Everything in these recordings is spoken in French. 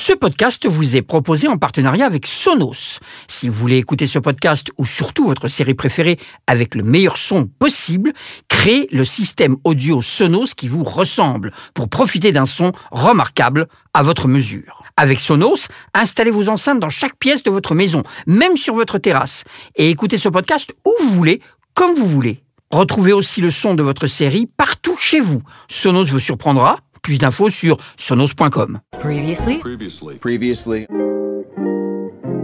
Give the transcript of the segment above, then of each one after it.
Ce podcast vous est proposé en partenariat avec Sonos. Si vous voulez écouter ce podcast ou surtout votre série préférée avec le meilleur son possible, créez le système audio Sonos qui vous ressemble pour profiter d'un son remarquable à votre mesure. Avec Sonos, installez vos enceintes dans chaque pièce de votre maison, même sur votre terrasse, et écoutez ce podcast où vous voulez, comme vous voulez. Retrouvez aussi le son de votre série partout chez vous. Sonos vous surprendra. Plus d'infos sur sonos.com. Previously.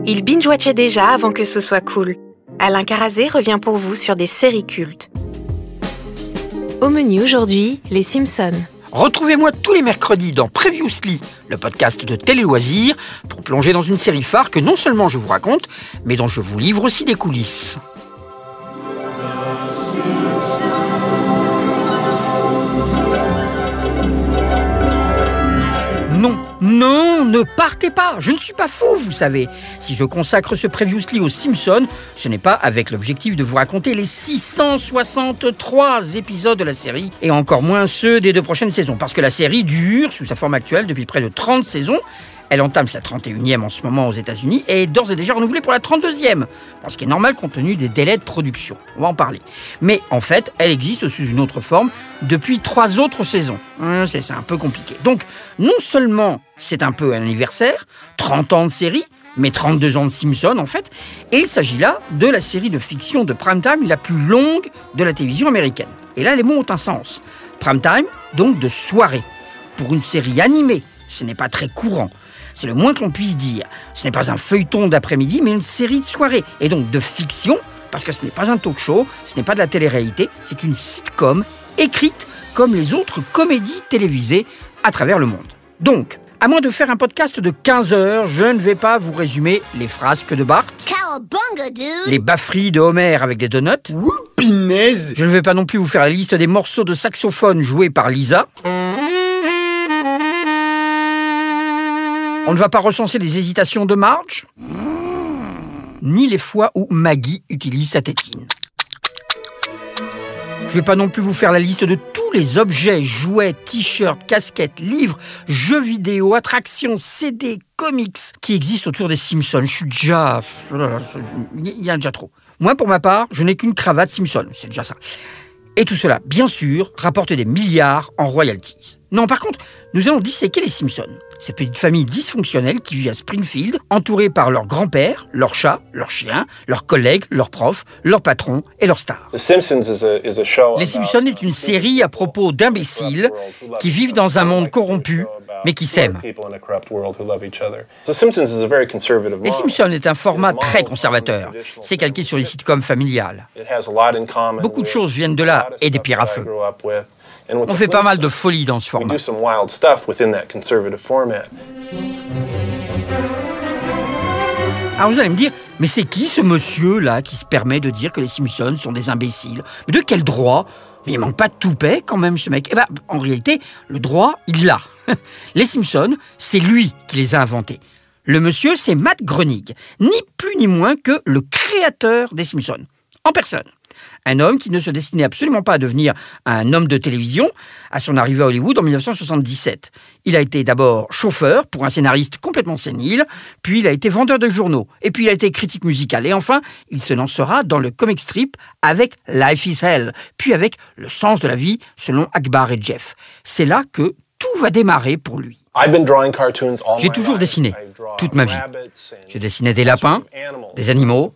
Il binge-watchait déjà avant que ce soit cool. Alain Carazé revient pour vous sur des séries cultes. Au menu aujourd'hui, les Simpsons. Retrouvez-moi tous les mercredis dans Previously, le podcast de Télé-Loisirs, pour plonger dans une série phare que non seulement je vous raconte, mais dont je vous livre aussi des coulisses. Non, ne partez pas, je ne suis pas fou, vous savez. Si je consacre ce Previously aux Simpsons, ce n'est pas avec l'objectif de vous raconter les 663 épisodes de la série, et encore moins ceux des 2 prochaines saisons, parce que la série dure, sous sa forme actuelle, depuis près de 30 saisons. Elle entame sa 31e en ce moment aux États-Unis et est d'ores et déjà renouvelée pour la 32e, ce qui est normal compte tenu des délais de production. On va en parler. Mais en fait, elle existe sous une autre forme depuis 3 autres saisons. C'est un peu compliqué. Donc, non seulement c'est un peu un anniversaire, 30 ans de série, mais 32 ans de Simpsons en fait, et il s'agit là de la série de fiction de primetime la plus longue de la télévision américaine. Et là, les mots ont un sens. Primetime, donc de soirée. Pour une série animée, ce n'est pas très courant. C'est le moins que l'on puisse dire. Ce n'est pas un feuilleton d'après-midi, mais une série de soirée. Et donc de fiction, parce que ce n'est pas un talk-show, ce n'est pas de la télé-réalité, c'est une sitcom écrite comme les autres comédies télévisées à travers le monde. Donc, à moins de faire un podcast de 15 heures, je ne vais pas vous résumer les frasques de Bart, les bafferilles de Homer avec des donuts. Pinaise. Je ne vais pas non plus vous faire la liste des morceaux de saxophone joués par Lisa. On ne va pas recenser les hésitations de Marge, ni les fois où Maggie utilise sa tétine. Je ne vais pas non plus vous faire la liste de tous les objets, jouets, t-shirts, casquettes, livres, jeux vidéo, attractions, CD, comics qui existent autour des Simpsons. Je suis déjà... Il y a déjà trop. Moi, pour ma part, je n'ai qu'une cravate Simpson, c'est déjà ça. Et tout cela, bien sûr, rapporte des milliards en royalties. Non, par contre, nous allons disséquer les Simpsons. Cette petite famille dysfonctionnelle qui vit à Springfield, entourée par leur grand-père, leur chat, leur chien, leurs collègues, leurs profs, leurs patrons et leurs stars. Les Simpsons est une série à propos d'imbéciles qui vivent dans un monde corrompu, mais qui s'aiment. Les Simpsons est un format très conservateur. C'est calqué sur les sitcoms familiales. Beaucoup de choses viennent de là, et des pierres à feu. On fait pas mal de folie dans ce format. Alors vous allez me dire, mais c'est qui ce monsieur-là qui se permet de dire que les Simpsons sont des imbéciles? Mais de quel droit? Mais il manque pas de toupet quand même ce mec. Eh ben, en réalité, le droit, il l'a. Les Simpsons, c'est lui qui les a inventés. Le monsieur, c'est Matt Groening, ni plus ni moins que le créateur des Simpsons, en personne. Un homme qui ne se destinait absolument pas à devenir un homme de télévision à son arrivée à Hollywood en 1977. Il a été d'abord chauffeur pour un scénariste complètement sénile, puis il a été vendeur de journaux, et puis il a été critique musical, et enfin, il se lancera dans le comic strip avec Life is Hell, puis avec Le sens de la vie selon Akbar et Jeff. C'est là que tout va démarrer pour lui. J'ai toujours dessiné, toute ma vie. Je dessinais des lapins, des animaux.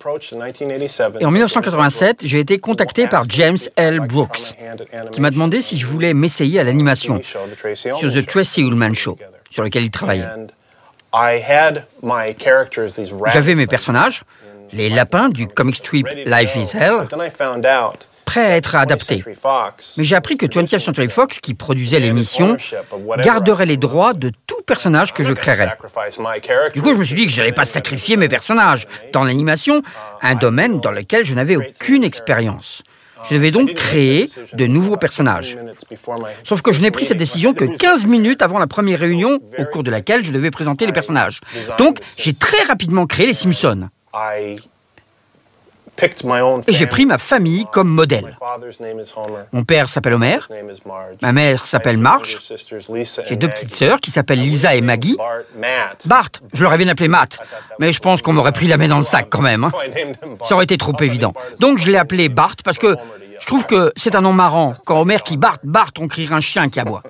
Et en 1987, j'ai été contacté par James L. Brooks, qui m'a demandé si je voulais m'essayer à l'animation sur The Tracy Ullman Show, sur lequel il travaillait. J'avais mes personnages, les lapins du comic strip Life is Hell, prêts à être adaptés. Mais j'ai appris que 20th Century Fox, qui produisait l'émission, garderait les droits de tout personnage que je créerais. Du coup, je me suis dit que je n'allais pas sacrifier mes personnages dans l'animation, un domaine dans lequel je n'avais aucune expérience. Je devais donc créer de nouveaux personnages. Sauf que je n'ai pris cette décision que 15 minutes avant la première réunion au cours de laquelle je devais présenter les personnages. Donc, j'ai très rapidement créé les Simpsons. Et j'ai pris ma famille comme modèle. Mon père s'appelle Homer, ma mère s'appelle Marge, j'ai 2 petites sœurs qui s'appellent Lisa et Maggie. Bart, je l'aurais bien appelé Matt, mais je pense qu'on m'aurait pris la main dans le sac quand même. Ça aurait été trop évident. Donc je l'ai appelé Bart parce que je trouve que c'est un nom marrant. Quand Homer crie Bart, Bart, on crierait un chien qui aboie.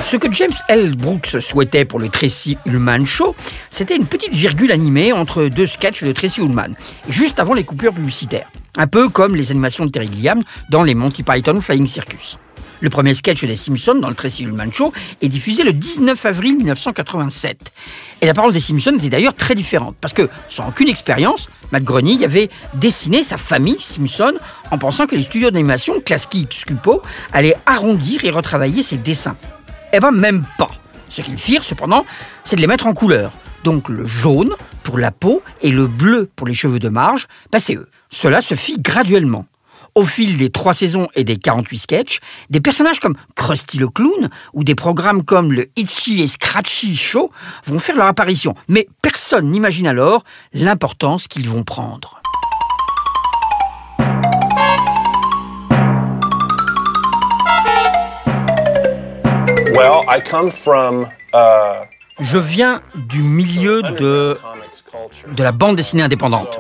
Ce que James L. Brooks souhaitait pour le Tracy Ullman Show, c'était une petite virgule animée entre 2 sketchs de Tracy Ullman, juste avant les coupures publicitaires. Un peu comme les animations de Terry Gilliam dans les Monty Python Flying Circus. Le premier sketch des Simpsons dans le Tracy Ullman Show est diffusé le 19 avril 1987. Et la parole des Simpsons était d'ailleurs très différente, parce que, sans aucune expérience, Matt Groening avait dessiné sa famille Simpson en pensant que les studios d'animation, Klasky et Sculpo, allaient arrondir et retravailler ses dessins. Eh ben même pas. Ce qu'ils firent cependant, c'est de les mettre en couleur. Donc le jaune pour la peau et le bleu pour les cheveux de Marge, c'est eux. Cela se fit graduellement. Au fil des 3 saisons et des 48 sketchs, des personnages comme Krusty le Clown ou des programmes comme le Itchy et Scratchy Show vont faire leur apparition. Mais personne n'imagine alors l'importance qu'ils vont prendre. Je viens du milieu de la bande dessinée indépendante,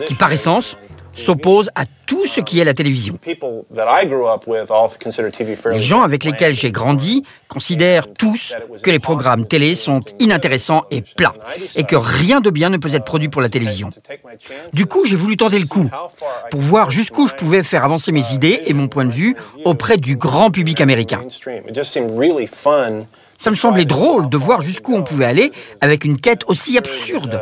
qui par essence s'oppose à tout ce qui est la télévision. Les gens avec lesquels j'ai grandi considèrent tous que les programmes télé sont inintéressants et plats, et que rien de bien ne peut être produit pour la télévision. Du coup, j'ai voulu tenter le coup, pour voir jusqu'où je pouvais faire avancer mes idées et mon point de vue auprès du grand public américain. Ça me semblait drôle de voir jusqu'où on pouvait aller avec une quête aussi absurde.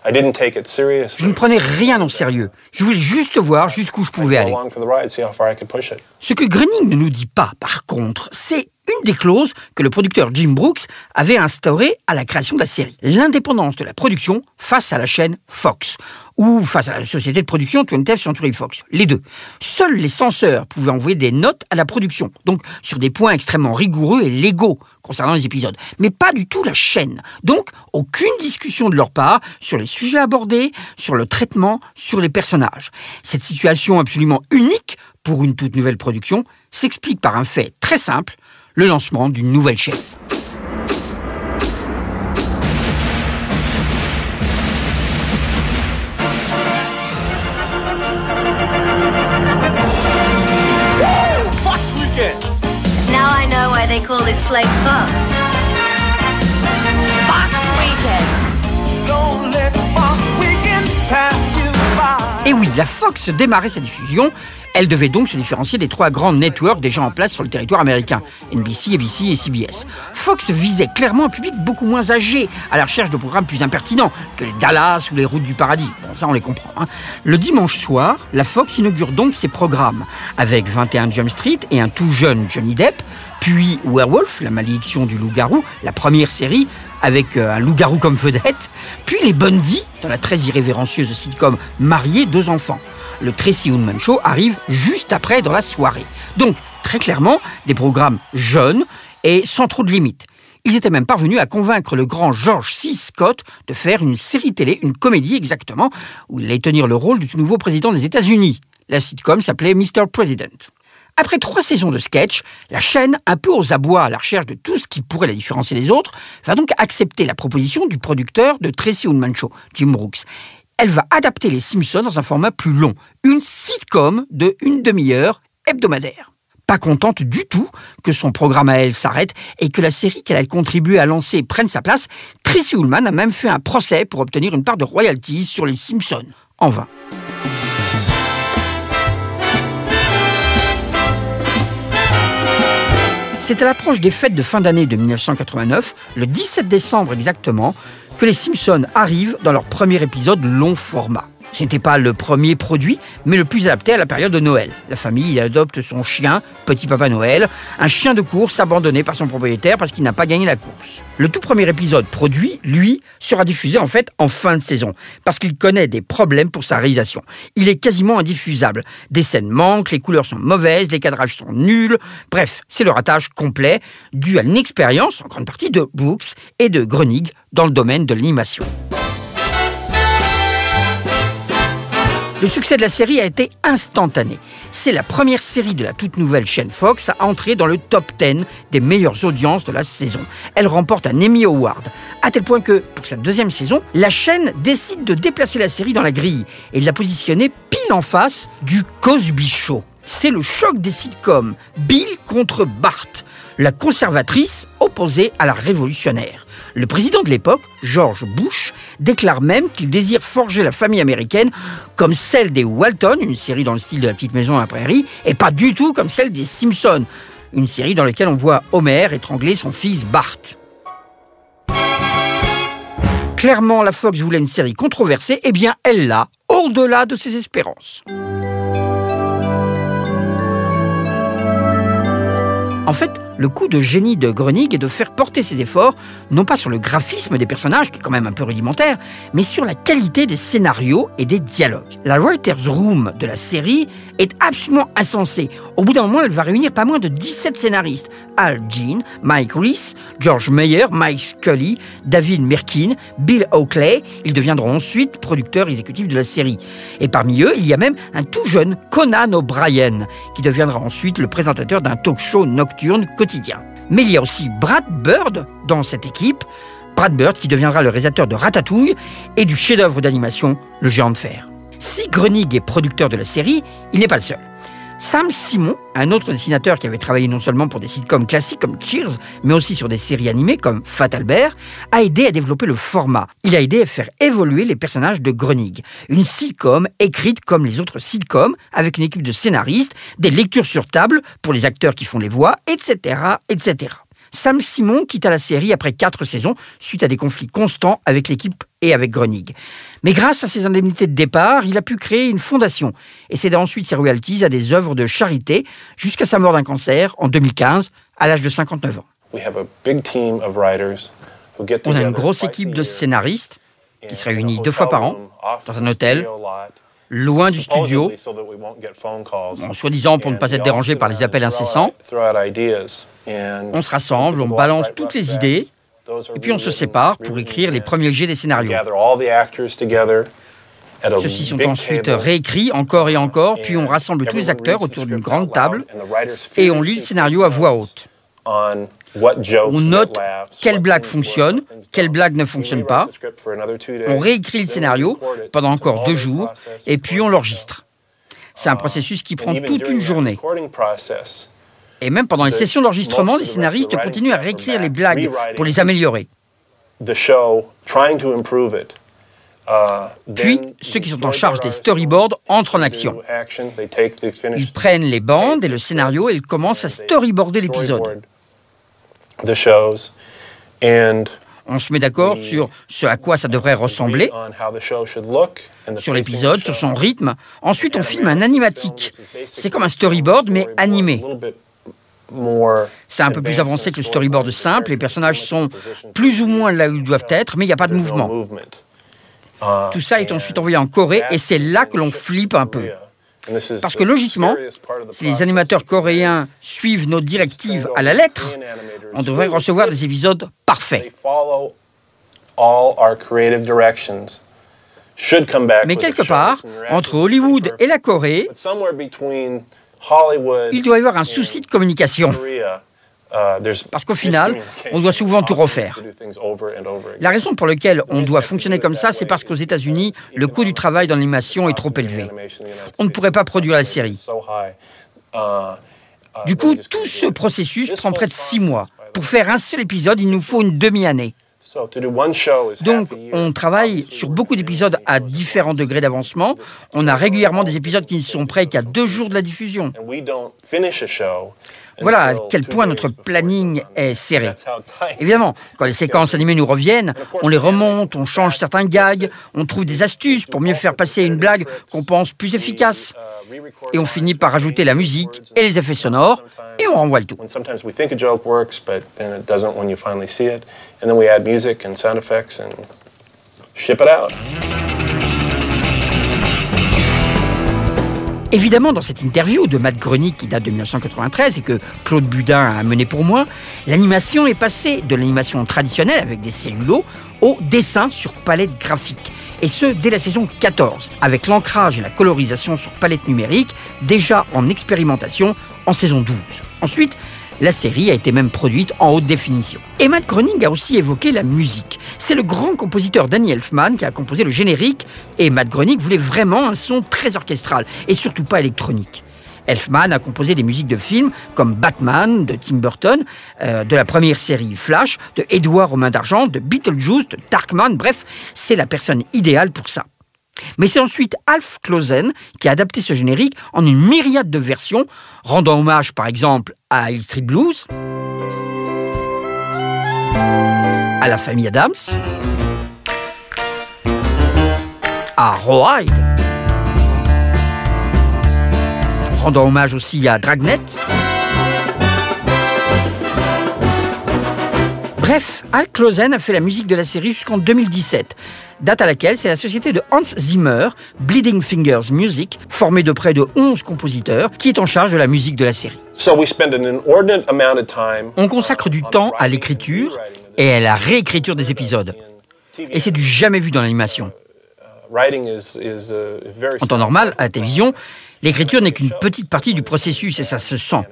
Je ne prenais rien au sérieux. Je voulais juste voir jusqu'où je pouvais aller. Ce que Groening ne nous dit pas, par contre, c'est une des clauses que le producteur Jim Brooks avait instaurées à la création de la série. L'indépendance de la production face à la chaîne Fox, ou face à la société de production 20th Century Fox. Les deux. Seuls les censeurs pouvaient envoyer des notes à la production, donc sur des points extrêmement rigoureux et légaux concernant les épisodes, mais pas du tout la chaîne. Donc, aucune discussion de leur part sur les sujets abordés, sur le traitement, sur les personnages. Cette situation absolument unique pour une toute nouvelle production s'explique par un fait très simple, le lancement d'une nouvelle chaîne. Fox Weekend! Now I know why they call this place Fox. Fox Weekend! Don't let Fox Weekend pass you by. Et oui, la Fox démarrait sa diffusion. Elle devait donc se différencier des 3 grands networks déjà en place sur le territoire américain, NBC, ABC et CBS. Fox visait clairement un public beaucoup moins âgé, à la recherche de programmes plus impertinents que les Dallas ou les Routes du Paradis. Bon, ça on les comprend. Le dimanche soir, la Fox inaugure donc ses programmes, avec 21 Jump Street et un tout jeune Johnny Depp, puis Werewolf, la malédiction du loup-garou, la première série, avec un loup-garou comme vedette, puis les Bundy, dans la très irrévérencieuse sitcom Mariés, 2 enfants. Le Tracy Ullman Show arrive juste après dans la soirée. Donc, très clairement, des programmes jeunes et sans trop de limites. Ils étaient même parvenus à convaincre le grand George C. Scott de faire une série télé, une comédie exactement, où il allait tenir le rôle du tout nouveau président des États-Unis. La sitcom s'appelait Mr. President. Après 3 saisons de sketch, la chaîne, un peu aux abois à la recherche de tout ce qui pourrait la différencier des autres, va donc accepter la proposition du producteur de Tracy Ullman Show, Jim Brooks. Elle va adapter les Simpsons dans un format plus long, une sitcom de 1 demi-heure hebdomadaire. Pas contente du tout que son programme à elle s'arrête et que la série qu'elle a contribué à lancer prenne sa place, Tracy Ullman a même fait un procès pour obtenir une part de royalties sur les Simpsons. En vain. C'est à l'approche des fêtes de fin d'année de 1989, le 17 décembre exactement, que les Simpsons arrivent dans leur premier épisode long format. Ce n'était pas le premier produit, mais le plus adapté à la période de Noël. La famille adopte son chien, Petit Papa Noël, un chien de course abandonné par son propriétaire parce qu'il n'a pas gagné la course. Le tout premier épisode produit, lui, sera diffusé en fait en fin de saison, parce qu'il connaît des problèmes pour sa réalisation. Il est quasiment indiffusable. Des scènes manquent, les couleurs sont mauvaises, les cadrages sont nuls. Bref, c'est le ratage complet, dû à l'inexpérience, en grande partie, de Brooks et de Groening dans le domaine de l'animation. Le succès de la série a été instantané. C'est la première série de la toute nouvelle chaîne Fox à entrer dans le top 10 des meilleures audiences de la saison. Elle remporte un Emmy Award, à tel point que, pour sa deuxième saison, la chaîne décide de déplacer la série dans la grille et de la positionner pile en face du Cosby Show. C'est le choc des sitcoms, Bill contre Bart, la conservatrice opposée à la révolutionnaire. Le président de l'époque, George Bush, déclare même qu'il désire forger la famille américaine comme celle des Walton, une série dans le style de La Petite Maison à la Prairie, et pas du tout comme celle des Simpsons, une série dans laquelle on voit Homer étrangler son fils Bart. Clairement, la Fox voulait une série controversée, eh bien elle l'a, au-delà de ses espérances. En fait, le coup de génie de Groening est de faire porter ses efforts, non pas sur le graphisme des personnages, qui est quand même un peu rudimentaire, mais sur la qualité des scénarios et des dialogues. La Writer's Room de la série est absolument insensée. Au bout d'un moment, elle va réunir pas moins de 17 scénaristes. Al Jean, Mike Reiss, George Meyer, Mike Scully, David Mirkin, Bill Oakley. Ils deviendront ensuite producteurs exécutifs de la série. Et parmi eux, il y a même un tout jeune Conan O'Brien, qui deviendra ensuite le présentateur d'un talk show nocturne quotidien. Mais il y a aussi Brad Bird dans cette équipe, Brad Bird qui deviendra le réalisateur de Ratatouille et du chef-d'œuvre d'animation Le Géant de Fer. Si Groening est producteur de la série, il n'est pas le seul. Sam Simon, un autre dessinateur qui avait travaillé non seulement pour des sitcoms classiques comme Cheers, mais aussi sur des séries animées comme Fat Albert, a aidé à développer le format. Il a aidé à faire évoluer les personnages de Groening. Une sitcom écrite comme les autres sitcoms, avec une équipe de scénaristes, des lectures sur table pour les acteurs qui font les voix, etc., etc. Sam Simon quitta la série après 4 saisons, suite à des conflits constants avec l'équipe et avec Groening. Mais grâce à ses indemnités de départ, il a pu créer une fondation et céda ensuite ses royalties à des œuvres de charité jusqu'à sa mort d'un cancer en 2015, à l'âge de 59 ans. On a une grosse équipe de scénaristes qui se réunit 2 fois par an dans un hôtel, loin du studio, soi-disant pour ne pas être dérangé par les appels incessants. On se rassemble, on balance toutes les idées, et puis on se sépare pour écrire les premiers jets des scénarios. Ceux-ci sont ensuite réécrits encore et encore, puis on rassemble tous les acteurs autour d'une grande table et on lit le scénario à voix haute. On note quelle blague fonctionne, quelle blague ne fonctionne pas. On réécrit le scénario pendant encore 2 jours et puis on l'enregistre. C'est un processus qui prend toute une journée. Et même pendant les sessions d'enregistrement, les scénaristes continuent à réécrire les blagues pour les améliorer. Puis, ceux qui sont en charge des storyboards entrent en action. Ils prennent les bandes et le scénario et ils commencent à storyboarder l'épisode. On se met d'accord sur ce à quoi ça devrait ressembler, sur l'épisode, sur son rythme. Ensuite, on filme un animatique. C'est comme un storyboard, mais animé. C'est un peu plus avancé que le storyboard simple. Les personnages sont plus ou moins là où ils doivent être, mais il n'y a pas de mouvement. Tout ça est ensuite envoyé en Corée et c'est là que l'on flippe un peu. Parce que logiquement, si les animateurs coréens suivent nos directives à la lettre, on devrait recevoir des épisodes parfaits. Mais quelque part, entre Hollywood et la Corée, il doit y avoir un souci de communication. Parce qu'au final, on doit souvent tout refaire. La raison pour laquelle on doit fonctionner comme ça, c'est parce qu'aux États-Unis, le coût du travail dans l'animation est trop élevé. On ne pourrait pas produire la série. Du coup, tout ce processus prend près de 6 mois. Pour faire un seul épisode, il nous faut une demi-année. Donc, on travaille sur beaucoup d'épisodes à différents degrés d'avancement. On a régulièrement des épisodes qui ne sont prêts qu'à 2 jours de la diffusion. Voilà à quel point notre planning est serré. Évidemment, quand les séquences animées nous reviennent, on les remonte, on change certains gags, on trouve des astuces pour mieux faire passer une blague qu'on pense plus efficace. Et on finit par ajouter la musique et les effets sonores, et on renvoie le tout. Sometimes we think a joke works, but then it doesn't when you finally see it. And then we add music and sound effects and ship it out. Évidemment, dans cette interview de Matt Groening qui date de 1993 et que Claude Budin a menée pour moi, l'animation est passée de l'animation traditionnelle avec des cellulos au dessin sur palette graphique. Et ce, dès la saison 14, avec l'ancrage et la colorisation sur palette numérique, déjà en expérimentation en saison 12. Ensuite, la série a été même produite en haute définition. Et Matt Groening a aussi évoqué la musique. C'est le grand compositeur Danny Elfman qui a composé le générique, et Matt Groening voulait vraiment un son très orchestral, et surtout pas électronique. Elfman a composé des musiques de films comme Batman de Tim Burton, de la première série Flash, de Édouard aux mains d'argent, de Beetlejuice, de Darkman, bref, c'est la personne idéale pour ça. Mais c'est ensuite Alf Clausen qui a adapté ce générique en une myriade de versions, rendant hommage par exemple à Hill Street Blues, à la famille Adams, à Rawhide, rendant hommage aussi à Dragnet. Bref, Al Clausen a fait la musique de la série jusqu'en 2017, date à laquelle c'est la société de Hans Zimmer, Bleeding Fingers Music, formée de près de 11 compositeurs, qui est en charge de la musique de la série. On consacre du temps à l'écriture et à la réécriture des épisodes. Et c'est du jamais vu dans l'animation. En temps normal, à la télévision, l'écriture n'est qu'une petite partie du processus et ça se sent.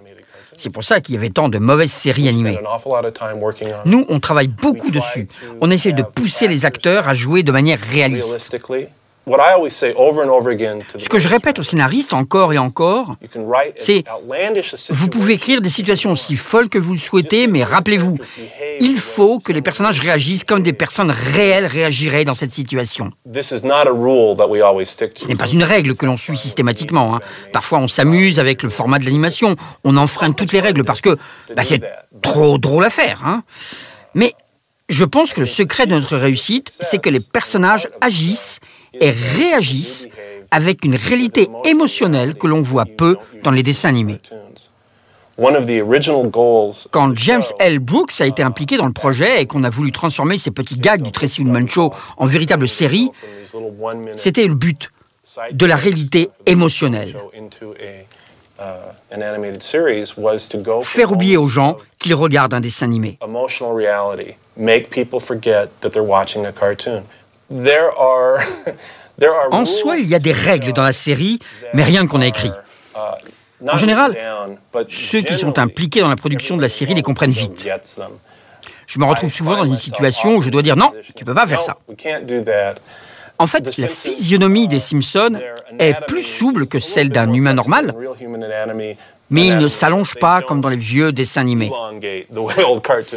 C'est pour ça qu'il y avait tant de mauvaises séries animées. Nous, on travaille beaucoup dessus. On essaie de pousser les acteurs à jouer de manière réaliste. Ce que je répète aux scénaristes encore et encore, c'est « Vous pouvez écrire des situations aussi folles que vous le souhaitez, mais rappelez-vous, il faut que les personnages réagissent comme des personnes réelles réagiraient dans cette situation. » Ce n'est pas une règle que l'on suit systématiquement. Hein. Parfois, on s'amuse avec le format de l'animation. On enfreint toutes les règles parce que c'est trop drôle à faire. Hein. Mais je pense que le secret de notre réussite, c'est que les personnages agissent et réagissent avec une réalité émotionnelle que l'on voit peu dans les dessins animés. Quand James L. Brooks a été impliqué dans le projet et qu'on a voulu transformer ces petits gags du Tracy Ullman Show en véritable série, c'était le but, de la réalité émotionnelle. Faire oublier aux gens qu'ils regardent un dessin animé. En soi, il y a des règles dans la série, mais rien qu'on a écrit. En général, ceux qui sont impliqués dans la production de la série les comprennent vite. Je me retrouve souvent dans une situation où je dois dire « Non, tu peux pas faire ça ». En fait, la physionomie des Simpsons est plus souple que celle d'un humain normal, mais ils ne s'allongent pas comme dans les vieux dessins animés.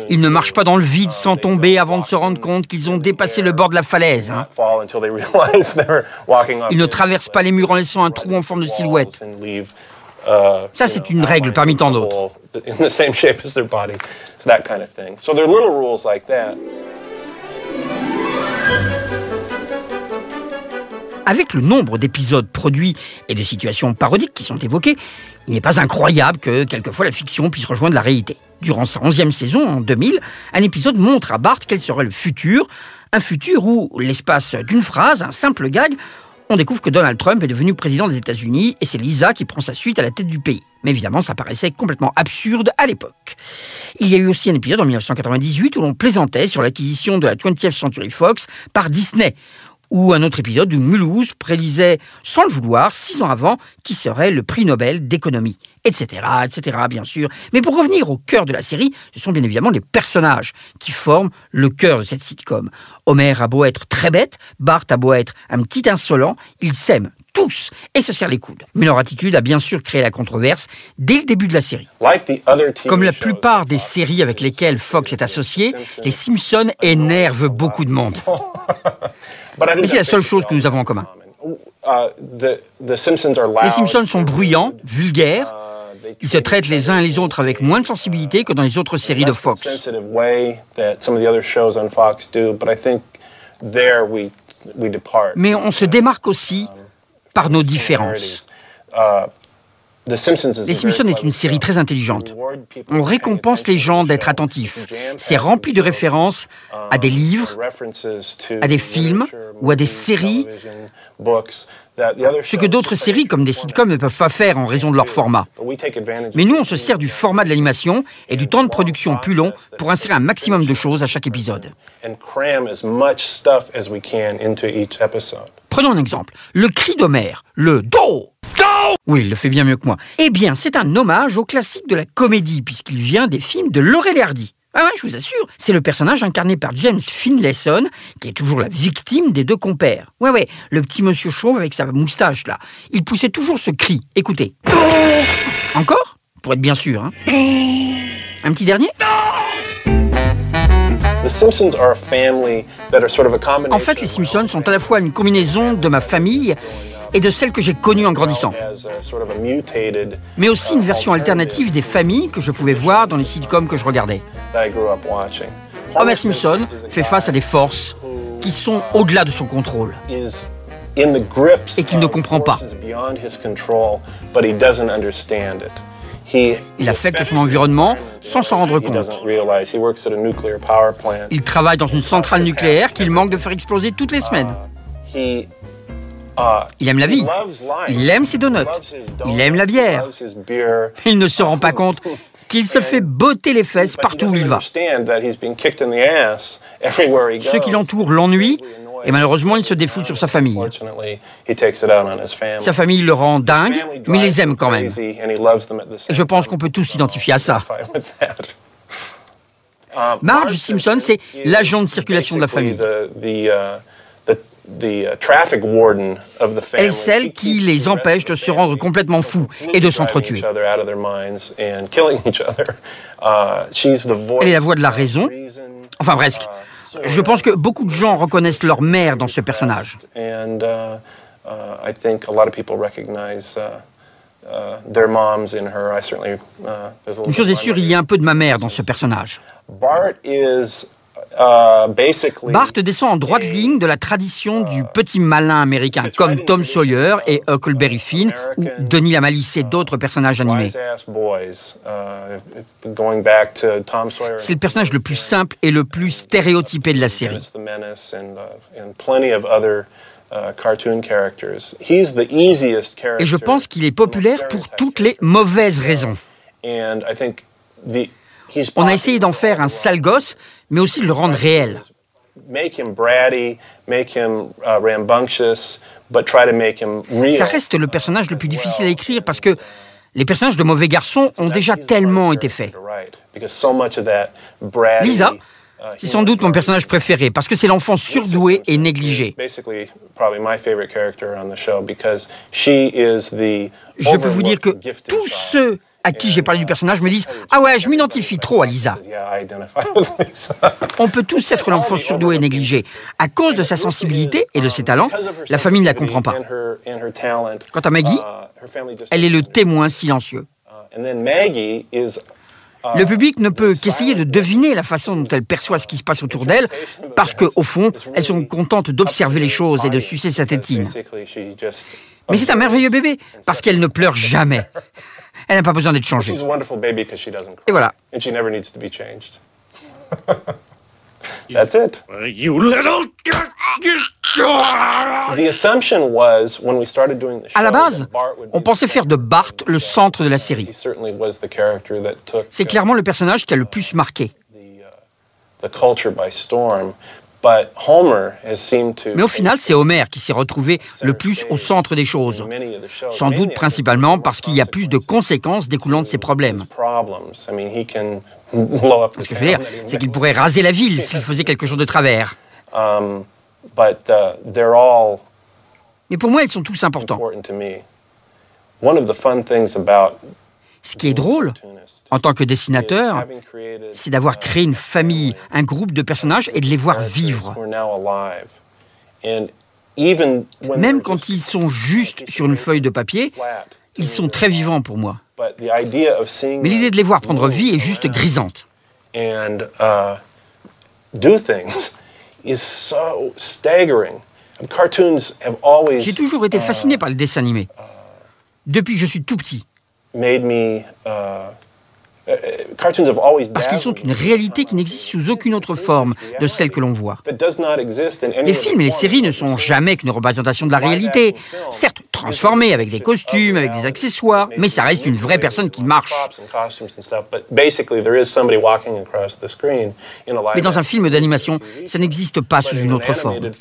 Ils ne marchent pas dans le vide sans tomber avant de se rendre compte qu'ils ont dépassé le bord de la falaise. Hein. Ils ne traversent pas les murs en laissant un trou en forme de silhouette. Ça, c'est une règle parmi tant d'autres. Avec le nombre d'épisodes produits et de situations parodiques qui sont évoquées, il n'est pas incroyable que quelquefois la fiction puisse rejoindre la réalité. Durant sa 11e saison, en 2000, un épisode montre à Bart quel serait le futur, un futur où, l'espace d'une phrase, un simple gag, on découvre que Donald Trump est devenu président des États-Unis et c'est Lisa qui prend sa suite à la tête du pays. Mais évidemment, ça paraissait complètement absurde à l'époque. Il y a eu aussi un épisode en 1998 où l'on plaisantait sur l'acquisition de la 20th Century Fox par Disney, ou un autre épisode où Mulhouse prédisait, sans le vouloir, 6 ans avant, qui serait le prix Nobel d'économie, etc., bien sûr. Mais pour revenir au cœur de la série, ce sont bien évidemment les personnages qui forment le cœur de cette sitcom. Homer a beau être très bête, Bart a beau être un petit insolent, ils s'aiment tous et se serrent les coudes. Mais leur attitude a bien sûr créé la controverse dès le début de la série. Comme la plupart des séries avec lesquelles Fox est associé, les Simpsons énervent beaucoup de monde. Mais c'est la seule chose que nous avons en commun. Les Simpsons sont bruyants, vulgaires, Ils se traitent les uns et les autres avec moins de sensibilité que dans les autres séries de Fox. Mais on se démarque aussi par nos différences. Les Simpsons est une série très intelligente. On récompense les gens d'être attentifs. C'est rempli de références à des livres, à des films ou à des séries, ce que d'autres séries comme des sitcoms ne peuvent pas faire en raison de leur format. Mais nous, on se sert du format de l'animation et du temps de production plus long pour insérer un maximum de choses à chaque épisode. Prenons un exemple. Le cri d'Homer, le « Do ». Oui, il le fait bien mieux que moi. Eh bien, c'est un hommage au classique de la comédie, puisqu'il vient des films de Laurel et Hardy. Ah ouais, je vous assure, c'est le personnage incarné par James Finlayson, qui est toujours la victime des deux compères. Ouais, le petit monsieur chauve avec sa moustache, là. Il poussait toujours ce cri. Écoutez. Encore ? Pour être bien sûr, hein. Un petit dernier ? En fait, les Simpsons sont à la fois une combinaison de ma famille et de celle que j'ai connue en grandissant, mais aussi une version alternative des familles que je pouvais voir dans les sitcoms que je regardais. Homer Simpson fait face à des forces qui sont au-delà de son contrôle et qu'il ne comprend pas. Il affecte son environnement sans s'en rendre compte. Il travaille dans une centrale nucléaire qu'il manque de faire exploser toutes les semaines. Il aime la vie, il aime ses donuts, il aime la bière. Il ne se rend pas compte qu'il se fait botter les fesses partout où il va. Ceux qui l'entourent l'ennuient et malheureusement il se défoule sur sa famille. Sa famille le rend dingue, mais il les aime quand même. Et je pense qu'on peut tous s'identifier à ça. Marge Simpson, c'est l'agent de circulation de la famille. Elle est celle qui les empêche de se rendre complètement fous et de s'entretuer. Elle est la voix de la raison, enfin presque. Je pense que beaucoup de gens reconnaissent leur mère dans ce personnage. Une chose est sûre, il y a un peu de ma mère dans ce personnage. Bart descend en droite ligne de la tradition du petit malin américain, comme Tom Sawyer et Huckleberry Finn, ou Denis la Malice et d'autres personnages animés. C'est le personnage le plus simple et le plus stéréotypé de la série. Et je pense qu'il est populaire pour toutes les mauvaises raisons. On a essayé d'en faire un sale gosse, mais aussi de le rendre réel. Ça reste le personnage le plus difficile à écrire parce que les personnages de mauvais garçons ont déjà tellement été faits. Lisa, c'est sans doute mon personnage préféré parce que c'est l'enfant surdoué et négligé. Je peux vous dire que tous ceux à qui j'ai parlé du personnage me disent « Ah ouais, je m'identifie trop à Lisa ». On peut tous être l'enfant surdoué et négligé. À cause de sa sensibilité et de ses talents, la famille ne la comprend pas. Quant à Maggie, elle est le témoin silencieux. Le public ne peut qu'essayer de deviner la façon dont elle perçoit ce qui se passe autour d'elle, parce qu'au fond, elles sont contentes d'observer les choses et de sucer sa tétine. Mais c'est un merveilleux bébé, parce qu'elle ne pleure jamais. Elle n'a pas besoin d'être changée. Et voilà. That's it. À la base, on pensait faire de Bart le centre de la série. C'est clairement le personnage qui a le plus marqué. Mais au final, c'est Homer qui s'est retrouvé le plus au centre des choses. Sans doute principalement parce qu'il y a plus de conséquences découlant de ses problèmes. Ce que je veux dire, c'est qu'il pourrait raser la ville s'il faisait quelque chose de travers. Mais pour moi, ils sont tous importants. Ce qui est drôle, en tant que dessinateur, c'est d'avoir créé une famille, un groupe de personnages et de les voir vivre. Même quand ils sont juste sur une feuille de papier, ils sont très vivants pour moi. Mais l'idée de les voir prendre vie est juste grisante. And do things is so staggering. Cartoons have always J'ai toujours été fasciné par les dessins animés. Depuis que je suis tout petit. made me cartoons have always Parce qu'ils sont une réalité qui n'existe sous aucune autre forme de celle que l'on voit. that does not exist in any Les other films et les form. séries ne sont jamais qu'une représentation de la réalité. Certes, transformées avec des costumes, avec des accessoires, mais ça reste une vraie personne qui marche. Mais dans un film d'animation, ça n'existe pas sous une autre forme.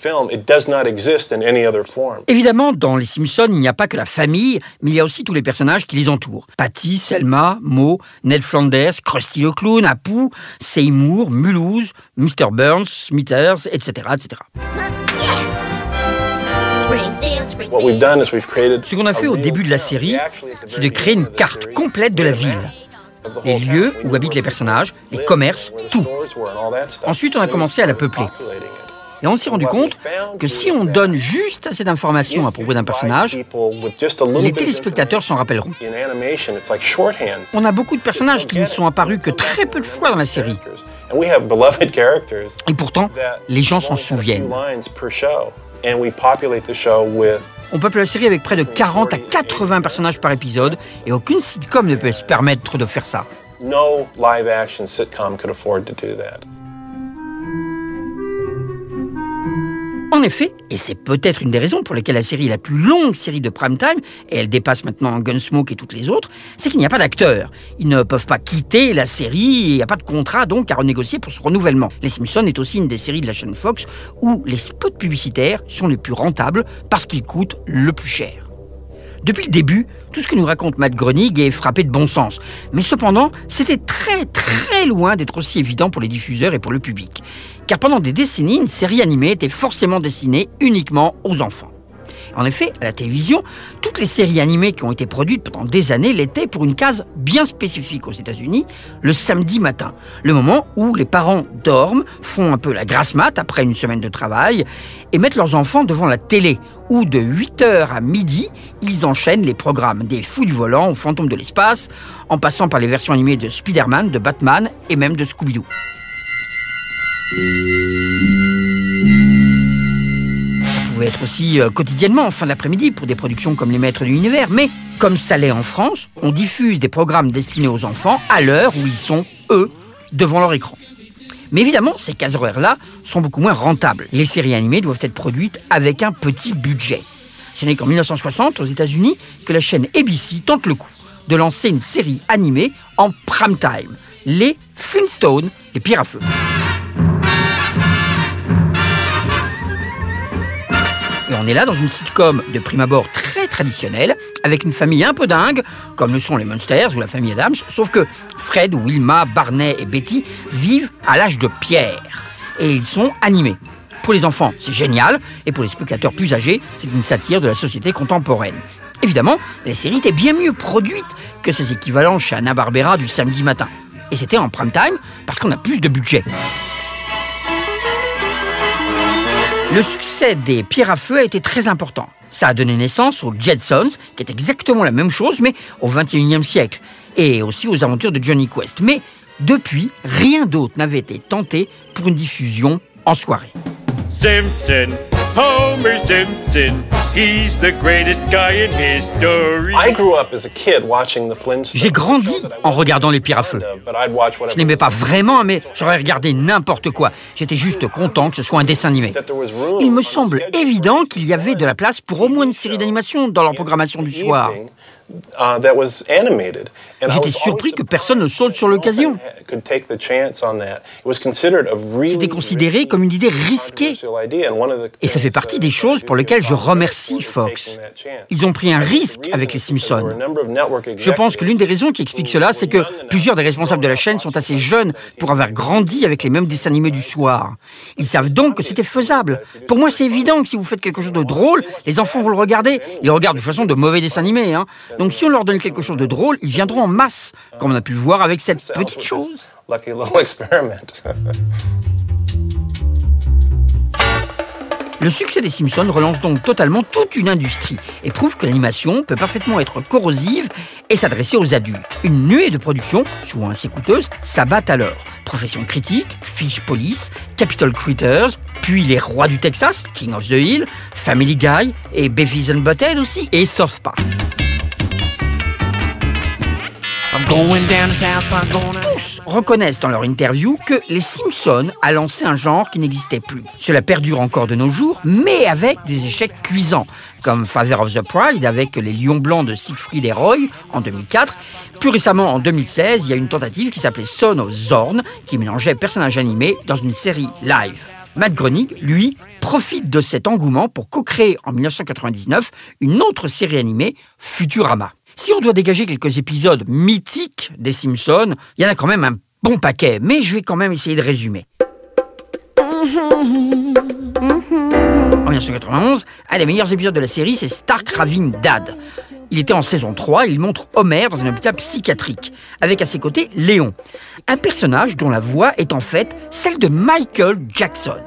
Évidemment, dans Les Simpsons, il n'y a pas que la famille, mais il y a aussi tous les personnages qui les entourent. Patty, Selma, Moe, Ned Flanders, Krusty le Clown, Apu, Seymour, Mulhouse, Mr. Burns, Smithers, etc., etc. Ce qu'on a fait au début de la série, c'est de créer une carte complète de la ville. Les lieux où habitent les personnages, les commerces, tout. Ensuite, on a commencé à la peupler. Et on s'est rendu compte que si on donne juste assez d'informations à propos d'un personnage, les téléspectateurs s'en rappelleront. On a beaucoup de personnages qui ne sont apparus que très peu de fois dans la série. Et pourtant, les gens s'en souviennent. On peuple la série avec près de 40 à 80 personnages par épisode, et aucune sitcom ne peut se permettre de faire ça. No live-action sitcom could afford to do that. En effet, et c'est peut-être une des raisons pour lesquelles la série est la plus longue série de prime-time, et elle dépasse maintenant Gunsmoke et toutes les autres, c'est qu'il n'y a pas d'acteurs. Ils ne peuvent pas quitter la série, et il n'y a pas de contrat donc à renégocier pour ce renouvellement. Les Simpsons est aussi une des séries de la chaîne Fox où les spots publicitaires sont les plus rentables parce qu'ils coûtent le plus cher. Depuis le début, tout ce que nous raconte Matt Groening est frappé de bon sens. Mais cependant, c'était très loin d'être aussi évident pour les diffuseurs et pour le public. Car pendant des décennies, une série animée était forcément destinée uniquement aux enfants. En effet, à la télévision, toutes les séries animées qui ont été produites pendant des années l'étaient pour une case bien spécifique aux États-Unis, le samedi matin, le moment où les parents dorment, font un peu la grasse mat après une semaine de travail et mettent leurs enfants devant la télé, où de 8h à midi, ils enchaînent les programmes des Fous du volant aux Fantômes de l'espace, en passant par les versions animées de Spider-Man, de Batman et même de Scooby-Doo. Pouvait être aussi quotidiennement en fin d'après-midi pour des productions comme Les Maîtres de l'Univers, mais comme ça l'est en France, on diffuse des programmes destinés aux enfants à l'heure où ils sont, eux, devant leur écran. Mais évidemment, ces cases horaires-là sont beaucoup moins rentables. Les séries animées doivent être produites avec un petit budget. Ce n'est qu'en 1960, aux États-Unis, que la chaîne ABC tente le coup de lancer une série animée en prime time, les Flintstones, les Pierres à feu. Et on est là dans une sitcom de prime abord très traditionnelle, avec une famille un peu dingue, comme le sont les Munsters ou la famille Addams, sauf que Fred, Wilma, Barney et Betty vivent à l'âge de pierre. Et ils sont animés. Pour les enfants, c'est génial, et pour les spectateurs plus âgés, c'est une satire de la société contemporaine. Évidemment, la série était bien mieux produite que ses équivalents chez Hanna-Barbera du samedi matin. Et c'était en prime time parce qu'on a plus de budget. Le succès des Pierres à feu a été très important. Ça a donné naissance aux Jetsons, qui est exactement la même chose, mais au XXIe siècle, et aussi aux aventures de Johnny Quest. Mais depuis, rien d'autre n'avait été tenté pour une diffusion en soirée. Simpson, Homer Simpson, he's the greatest guy in history. I grew up as a kid watching the Flintstones. J'ai grandi en regardant les Pierres à feu. Je n'aimais pas vraiment, mais j'aurais regardé n'importe quoi. J'étais juste content que ce soit un dessin animé. Il me semble évident qu'il y avait de la place pour au moins une série d'animation dans leur programmation du soir. J'étais surpris que personne ne saute sur l'occasion. C'était considéré comme une idée risquée. Et ça fait partie des choses pour lesquelles je remercie Fox. Ils ont pris un risque avec les Simpsons. Je pense que l'une des raisons qui explique cela, c'est que plusieurs des responsables de la chaîne sont assez jeunes pour avoir grandi avec les mêmes dessins animés du soir. Ils savent donc que c'était faisable. Pour moi, c'est évident que si vous faites quelque chose de drôle, les enfants vont le regarder. Ils regardent de toute façon de mauvais dessins animés, hein. Donc si on leur donne quelque chose de drôle, ils viendront en masse, comme on a pu le voir avec cette petite chose. Le succès des Simpsons relance donc totalement toute une industrie et prouve que l'animation peut parfaitement être corrosive et s'adresser aux adultes. Une nuée de productions, souvent assez coûteuses, s'abattent alors. Profession critique, Fish Police, Capitol Critters, puis Les Rois du Texas, King of the Hill, Family Guy et Beavis and Butthead aussi, et South Park. Tous reconnaissent dans leur interview que les Simpsons a lancé un genre qui n'existait plus. Cela perdure encore de nos jours, mais avec des échecs cuisants, comme Father of the Pride avec les Lions Blancs de Siegfried et Roy en 2004. Plus récemment, en 2016, il y a une tentative qui s'appelait Son of Zorn, qui mélangeait personnages animés dans une série live. Matt Groening, lui, profite de cet engouement pour co-créer en 1999 une autre série animée, Futurama. Si on doit dégager quelques épisodes mythiques des Simpsons, il y en a quand même un bon paquet, mais je vais quand même essayer de résumer. En 1991, un des meilleurs épisodes de la série, c'est Stark Raving Dad. Il était en saison 3, il montre Homer dans un hôpital psychiatrique, avec à ses côtés Léon, un personnage dont la voix est en fait celle de Michael Jackson.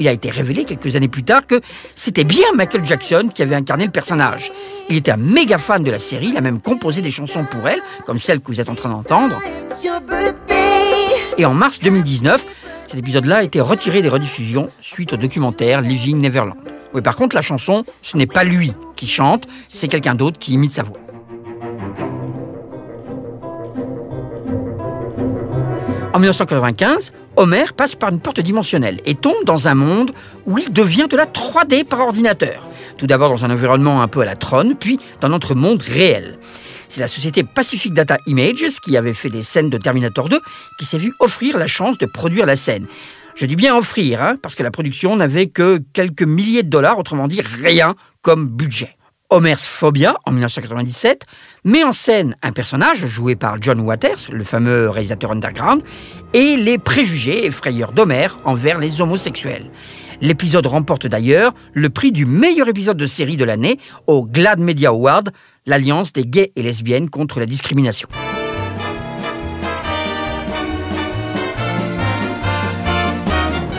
Il a été révélé quelques années plus tard que c'était bien Michael Jackson qui avait incarné le personnage. Il était un méga fan de la série, il a même composé des chansons pour elle, comme celle que vous êtes en train d'entendre. Et en mars 2019, cet épisode-là a été retiré des rediffusions suite au documentaire Living Neverland. Oui, par contre, la chanson, ce n'est pas lui qui chante, c'est quelqu'un d'autre qui imite sa voix. En 1995, Homer passe par une porte dimensionnelle et tombe dans un monde où il devient de la 3D par ordinateur. Tout d'abord dans un environnement un peu à la Tron, puis dans notre monde réel. C'est la société Pacific Data Images, qui avait fait des scènes de Terminator 2, qui s'est vue offrir la chance de produire la scène. Je dis bien offrir, parce que la production n'avait que quelques milliers de dollars, autrement dit rien comme budget. Homer's Phobia, en 1997, met en scène un personnage joué par John Waters, le fameux réalisateur underground, et les préjugés et frayeurs d'Homer envers les homosexuels. L'épisode remporte d'ailleurs le prix du meilleur épisode de série de l'année au GLAAD Media Award, l'alliance des gays et lesbiennes contre la discrimination.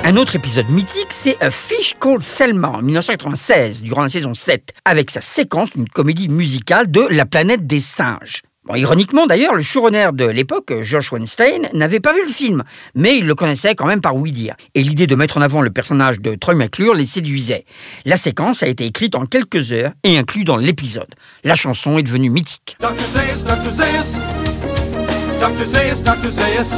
Un autre épisode mythique, c'est A Fish Called Selma en 1996, durant la saison 7, avec sa séquence d'une comédie musicale de La planète des singes. Bon, ironiquement d'ailleurs, le showrunner de l'époque, Josh Weinstein, n'avait pas vu le film, mais il le connaissait quand même par ouï-dire. Et l'idée de mettre en avant le personnage de Troy McClure les séduisait. La séquence a été écrite en quelques heures et inclue dans l'épisode. La chanson est devenue mythique. Dr. Zaius, Dr. Zaius. Dr. Zaius, Dr. Zaius.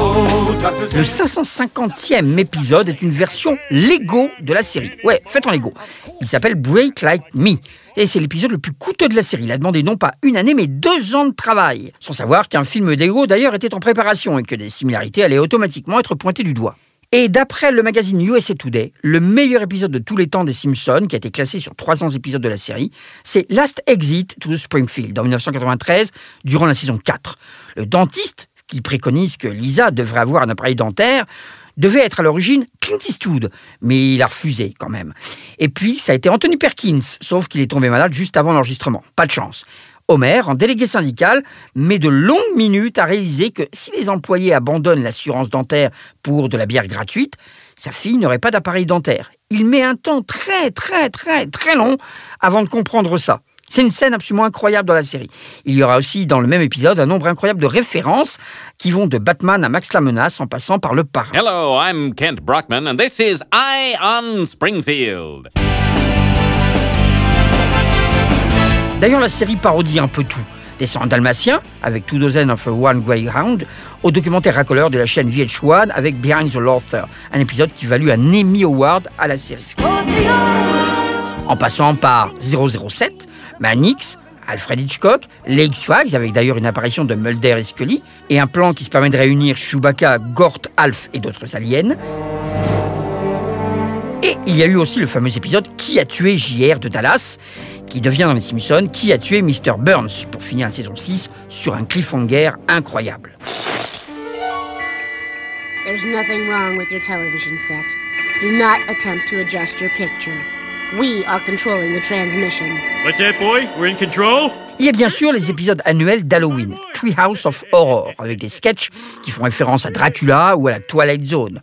Oh, Dr. Zaius. Le 550e épisode est une version Lego de la série. Ouais, faite en Lego. Il s'appelle Break Like Me. Et c'est l'épisode le plus coûteux de la série. Il a demandé non pas une année, mais 2 ans de travail. Sans savoir qu'un film Lego, d'ailleurs, était en préparation et que des similarités allaient automatiquement être pointées du doigt. Et d'après le magazine USA Today, le meilleur épisode de tous les temps des Simpsons, qui a été classé sur 300 épisodes de la série, c'est Last Exit to Springfield, en 1993, durant la saison 4. Le dentiste, qui préconise que Lisa devrait avoir un appareil dentaire, devait être à l'origine Clint Eastwood, mais il a refusé quand même. Et puis, ça a été Anthony Perkins, sauf qu'il est tombé malade juste avant l'enregistrement. Pas de chance. Homer, en délégué syndical, met de longues minutes à réaliser que si les employés abandonnent l'assurance dentaire pour de la bière gratuite, sa fille n'aurait pas d'appareil dentaire. Il met un temps très long avant de comprendre ça. C'est une scène absolument incroyable dans la série. Il y aura aussi dans le même épisode un nombre incroyable de références qui vont de Batman à Max la Menace en passant par le parrain. Hello, I'm Kent Brockman and this is Eye on Springfield. D'ailleurs, la série parodie un peu tout. Des 100 Dalmatiens, avec Two Dozen of One Greyhound, au documentaire racoleur de la chaîne VH1 avec Behind the Laughter, un épisode qui valut un Emmy Award à la série. En passant par 007, Mannix, Alfred Hitchcock, les X-Files, avec d'ailleurs une apparition de Mulder et Scully, et un plan qui se permet de réunir Chewbacca, Gort, Alf et d'autres aliens. Et il y a eu aussi le fameux épisode Qui a tué J.R. de Dallas, qui devient dans les Simpsons Qui a tué Mr. Burns, pour finir la saison 6 sur un cliffhanger incroyable. There's nothing wrong with your television set. Do not attempt to adjust your picture. We are controlling the transmission. What's that, boy? We're in control? Il y a bien sûr les épisodes annuels d'Halloween, Treehouse of Horror, avec des sketchs qui font référence à Dracula ou à la Twilight Zone.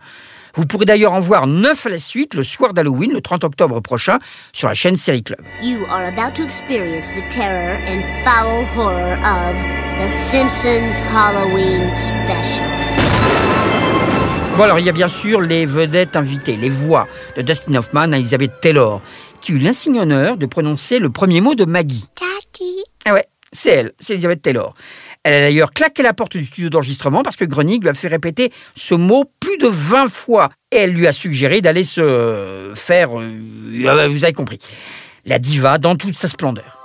Vous pourrez d'ailleurs en voir 9 à la suite le soir d'Halloween, le 30 octobre prochain, sur la chaîne Série Club. You are about to experience the terror and foul horror of The Simpsons Halloween Special. Bon alors, il y a bien sûr les vedettes invitées, les voix de Dustin Hoffman à Elizabeth Taylor, qui eut l'insigne honneur de prononcer le premier mot de Maggie. Daddy. Ah ouais, c'est elle, c'est Elizabeth Taylor. Elle a d'ailleurs claqué la porte du studio d'enregistrement parce que Groening lui a fait répéter ce mot plus de 20 fois. Et elle lui a suggéré d'aller se faire... vous avez compris. La diva dans toute sa splendeur.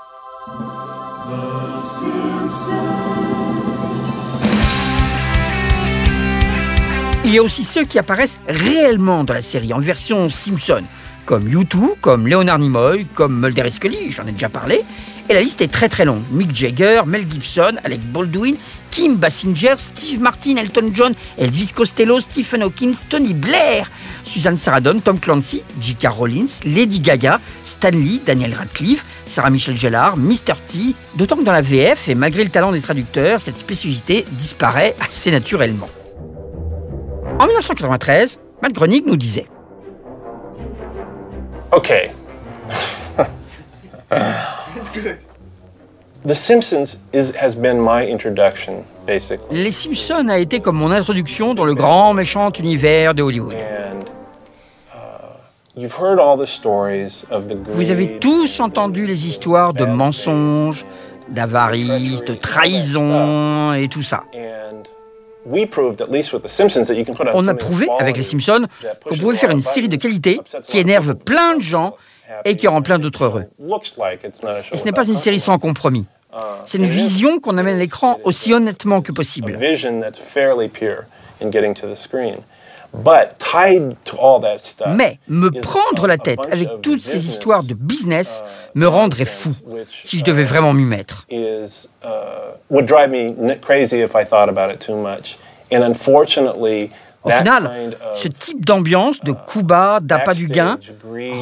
Il y a aussi ceux qui apparaissent réellement dans la série, en version Simpson, comme U2, comme Leonard Nimoy, comme Mulder et Scully, j'en ai déjà parlé. Et la liste est très très longue. Mick Jagger, Mel Gibson, Alec Baldwin, Kim Basinger, Steve Martin, Elton John, Elvis Costello, Stephen Hawking, Tony Blair, Susan Sarandon, Tom Clancy, J.K. Rowling, Lady Gaga, Stan Lee, Daniel Radcliffe, Sarah Michelle Gellar, Mr. T. D'autant que dans la VF, et malgré le talent des traducteurs, cette spécificité disparaît assez naturellement. En 1993, Matt Groening nous disait Okay. The Simpsons has been my introduction, basically. Les Simpsons a été comme mon introduction dans le grand méchant univers de Hollywood. And you've heard all the stories of the greed. Vous avez tous entendu les histoires de mensonges, d'avarice, de trahison et tout ça. On a prouvé avec les Simpsons qu'on pouvait faire une série de qualité qui énerve plein de gens et qui rend plein d'autres heureux. Et ce n'est pas une série sans compromis. C'est une vision qu'on amène à l'écran aussi honnêtement que possible. Mais me prendre la tête avec toutes ces histoires de business me rendrait fou si je devais vraiment m'y mettre. Au final, ce type d'ambiance de coups bas, d'appât du gain,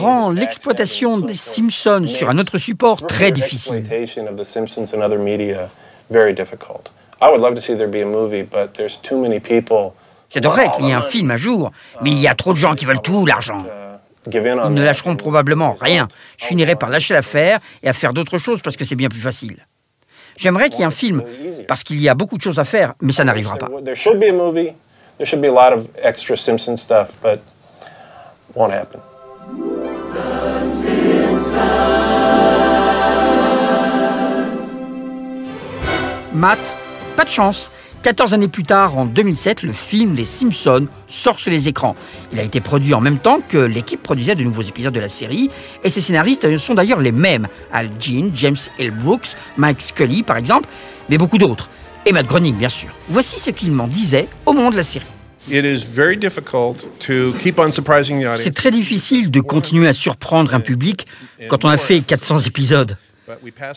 rend l'exploitation des Simpsons sur un autre support très difficile. J'adorerais qu'il y ait un film un jour, mais il y a trop de gens qui veulent tout l'argent. Ils ne lâcheront probablement rien. Je finirai par lâcher l'affaire et à faire d'autres choses parce que c'est bien plus facile. J'aimerais qu'il y ait un film parce qu'il y a beaucoup de choses à faire, mais ça n'arrivera pas. There should be a lot of extra Simpson stuff, but it won't happen. Matt, pas de chance. 14 années plus tard, en 2007, le film des Simpsons sort sur les écrans. Il a été produit en même temps que l'équipe produisait de nouveaux épisodes de la série, et ses scénaristes sont d'ailleurs les mêmes. Al Jean, James L. Brooks, Mike Scully par exemple, mais beaucoup d'autres. Et Matt Groening, bien sûr. Voici ce qu'il m'en disait au moment de la série. C'est très difficile de continuer à surprendre un public quand on a fait 400 épisodes.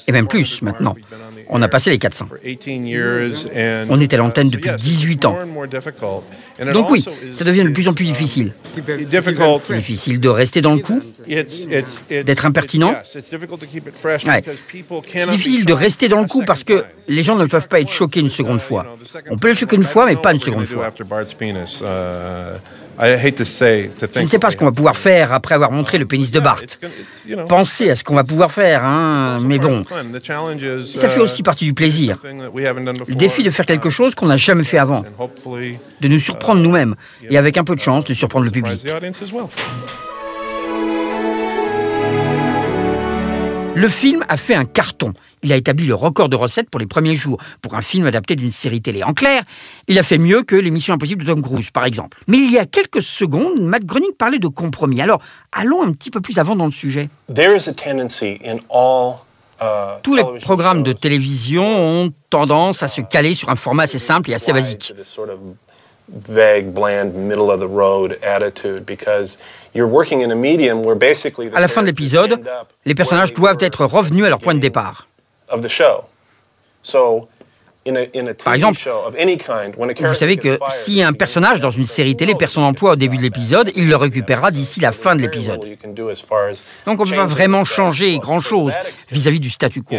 Et même plus, maintenant. On a passé les 400. On est à l'antenne depuis 18 ans. Donc oui, ça devient de plus en plus difficile. C'est difficile de rester dans le coup, d'être impertinent. Ouais. C'est difficile de rester dans le coup parce que les gens ne peuvent pas être choqués une seconde fois. On peut le choquer une fois, mais pas une seconde fois. Je ne sais pas ce qu'on va pouvoir faire après avoir montré le pénis de Bart. Pensez à ce qu'on va pouvoir faire, hein, mais bon, ça fait aussi partie du plaisir. Le défi de faire quelque chose qu'on n'a jamais fait avant, de nous surprendre nous-mêmes, et avec un peu de chance, de surprendre le public. Le film a fait un carton. Il a établi le record de recettes pour les premiers jours, pour un film adapté d'une série télé. En clair, il a fait mieux que l'Émission Impossible de Tom Cruise, par exemple. Mais il y a quelques secondes, Matt Groening parlait de compromis. Alors, allons un petit peu plus avant dans le sujet. Tous les programmes de télévision ont tendance à se caler sur un format assez simple et assez basique. À la fin de l'épisode, les personnages doivent être revenus à leur point de départ. Par exemple, vous savez que si un personnage dans une série télé perd son emploi au début de l'épisode, il le récupérera d'ici la fin de l'épisode. Donc on ne peut pas vraiment changer grand-chose vis-à-vis du statu quo.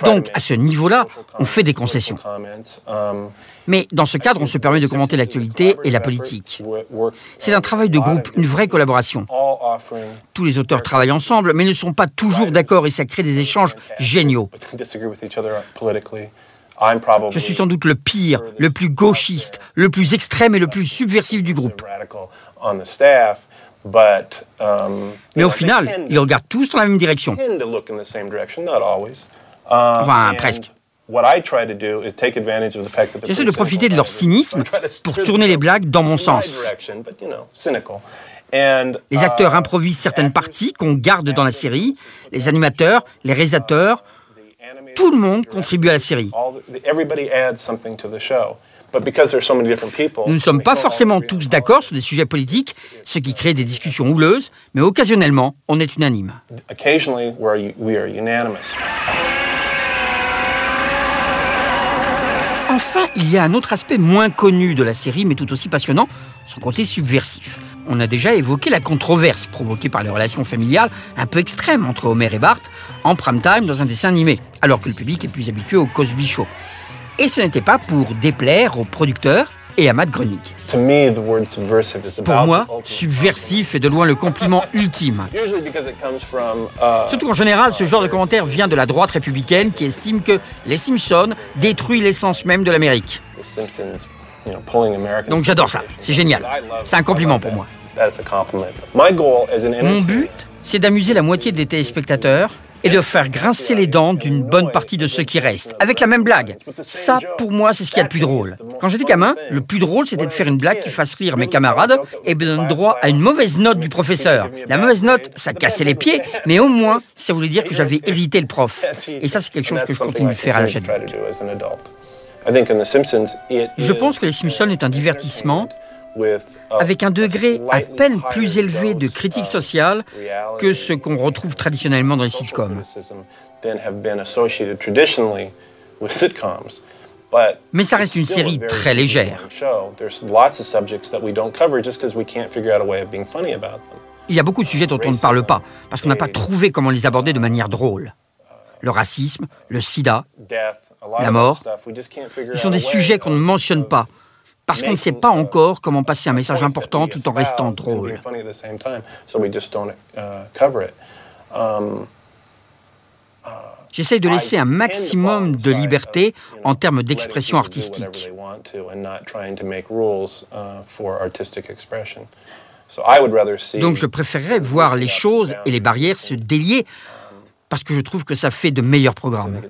Donc, à ce niveau-là, on fait des concessions. Mais dans ce cadre, on se permet de commenter l'actualité et la politique. C'est un travail de groupe, une vraie collaboration. Tous les auteurs travaillent ensemble, mais ne sont pas toujours d'accord et ça crée des échanges géniaux. Je suis sans doute le pire, le plus gauchiste, le plus extrême et le plus subversif du groupe. Mais au final, ils regardent tous dans la même direction. Enfin, presque. J'essaie de profiter de leur cynisme pour tourner les blagues dans mon sens. Les acteurs improvisent certaines parties qu'on garde dans la série, les animateurs, les réalisateurs, tout le monde contribue à la série. Nous ne sommes pas forcément tous d'accord sur des sujets politiques, ce qui crée des discussions houleuses, mais occasionnellement, on est unanime. Enfin, il y a un autre aspect moins connu de la série, mais tout aussi passionnant, son côté subversif. On a déjà évoqué la controverse provoquée par les relations familiales un peu extrêmes entre Homer et Bart en prime time dans un dessin animé, alors que le public est plus habitué au Cosby Show. Et ce n'était pas pour déplaire aux producteurs et à Matt Groening. Pour moi, subversif est de loin le compliment ultime. Surtout qu'en général, ce genre de commentaire vient de la droite républicaine qui estime que Les Simpsons détruit l'essence même de l'Amérique. Donc j'adore ça, c'est génial. C'est un compliment pour moi. Mon but, c'est d'amuser la moitié des téléspectateurs et de faire grincer les dents d'une bonne partie de ceux qui restent, avec la même blague. Ça, pour moi, c'est ce qu'il y a de plus drôle. Quand j'étais gamin, le plus drôle, c'était de faire une blague qui fasse rire mes camarades et me donne droit à une mauvaise note du professeur. La mauvaise note, ça cassait les pieds, mais au moins, ça voulait dire que j'avais irrité le prof. Et ça, c'est quelque chose que je continue de faire à l'âge adulte. Je pense que Les Simpsons est un divertissement avec un degré à peine plus élevé de critique sociale que ce qu'on retrouve traditionnellement dans les sitcoms. Mais ça reste une série très légère. Il y a beaucoup de sujets dont on ne parle pas, parce qu'on n'a pas trouvé comment les aborder de manière drôle. Le racisme, le sida, la mort, ce sont des sujets qu'on ne mentionne pas, parce qu'on ne sait pas encore comment passer un message important tout en restant drôle. J'essaye de laisser un maximum de liberté en termes d'expression artistique. Donc je préférerais voir les choses et les barrières se délier, parce que je trouve que ça fait de meilleurs programmes.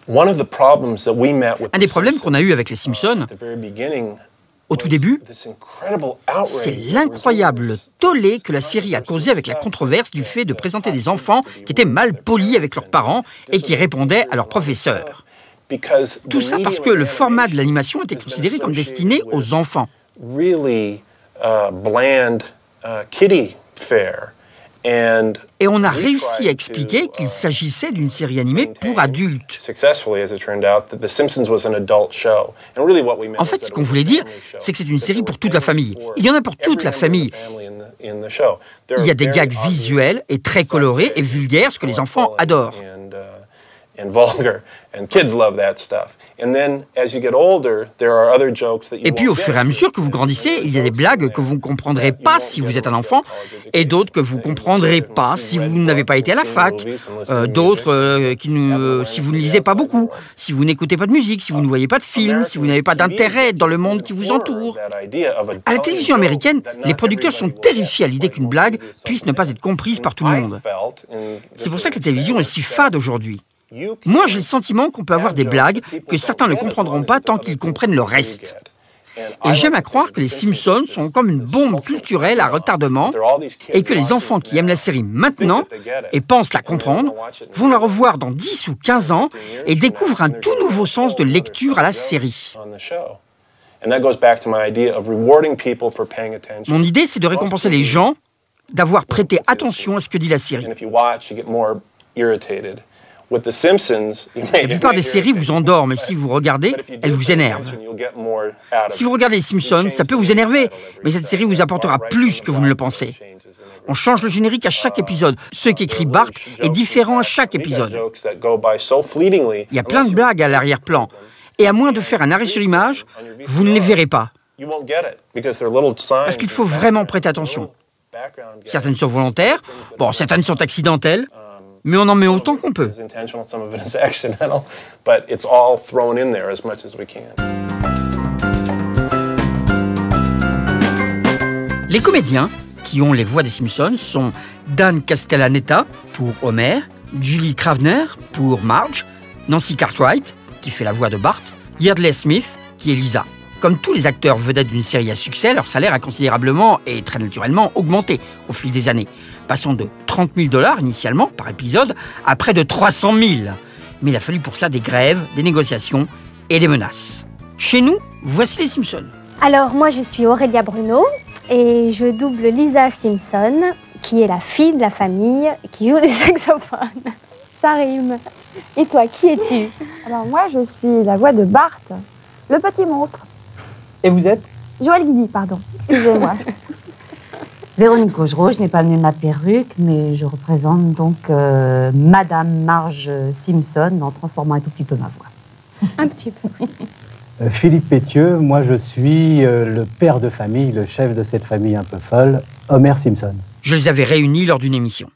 Un des problèmes qu'on a eu avec les Simpsons, au tout début, c'est l'incroyable tollé que la série a causé avec la controverse du fait de présenter des enfants qui étaient mal polis avec leurs parents et qui répondaient à leurs professeurs. Tout ça parce que le format de l'animation était considéré comme destiné aux enfants. Et on a réussi à expliquer qu'il s'agissait d'une série animée pour adultes. En fait, ce qu'on voulait dire, c'est que c'est une série pour toute la famille. Il y en a pour toute la famille. Il y a des gags visuels et très colorés et vulgaires, ce que les enfants adorent. Et puis au fur et à mesure que vous grandissez, il y a des blagues que vous ne comprendrez pas si vous êtes un enfant et d'autres que vous ne comprendrez pas si vous n'avez pas été à la fac, d'autres si vous ne lisez pas beaucoup, si vous n'écoutez pas de musique, si vous ne voyez pas de films, si vous n'avez pas d'intérêt dans le monde qui vous entoure. À la télévision américaine, les producteurs sont terrifiés à l'idée qu'une blague puisse ne pas être comprise par tout le monde. C'est pour ça que la télévision est si fade aujourd'hui. Moi, j'ai le sentiment qu'on peut avoir des blagues que certains ne comprendront pas tant qu'ils comprennent le reste. Et j'aime à croire que les Simpsons sont comme une bombe culturelle à retardement et que les enfants qui aiment la série maintenant et pensent la comprendre vont la revoir dans 10 ou 15 ans et découvrent un tout nouveau sens de lecture à la série. Mon idée, c'est de récompenser les gens d'avoir prêté attention à ce que dit la série. With The Simpsons, La plupart des séries vous endorment et si vous regardez, elles vous énervent. Si vous regardez les Simpsons, ça peut vous énerver, mais cette série vous apportera plus que vous ne le pensez. On change le générique à chaque épisode. Ce qu'écrit Bart est différent à chaque épisode. Il y a plein de blagues à l'arrière-plan. Et à moins de faire un arrêt sur image, vous ne les verrez pas. Parce qu'il faut vraiment prêter attention. Certaines sont volontaires, certaines sont accidentelles, mais on en met autant qu'on peut. Les comédiens qui ont les voix des Simpsons sont Dan Castellaneta pour Homer, Julie Kravner pour Marge, Nancy Cartwright qui fait la voix de Bart, Yeardley Smith qui est Lisa. Comme tous les acteurs vedettes d'une série à succès, leur salaire a considérablement et très naturellement augmenté au fil des années, passant de 30 000 $ initialement par épisode à près de 300 000. Mais il a fallu pour ça des grèves, des négociations et des menaces. Chez nous, voici les Simpsons. Alors moi je suis Aurélia Bruno et je double Lisa Simpson, qui est la fille de la famille qui joue du saxophone. Ça rime. Et toi, qui es-tu? Alors moi je suis la voix de Bart, le petit monstre. Et vous êtes? Joël Guigui, pardon. Excusez-moi. Véronique Augereau, je n'ai pas mis ma perruque, mais je représente donc Madame Marge Simpson en transformant un tout petit peu ma voix. Un petit peu. Philippe Pétieux, moi je suis le père de famille, le chef de cette famille un peu folle, Homer Simpson. Je les avais réunis lors d'une émission.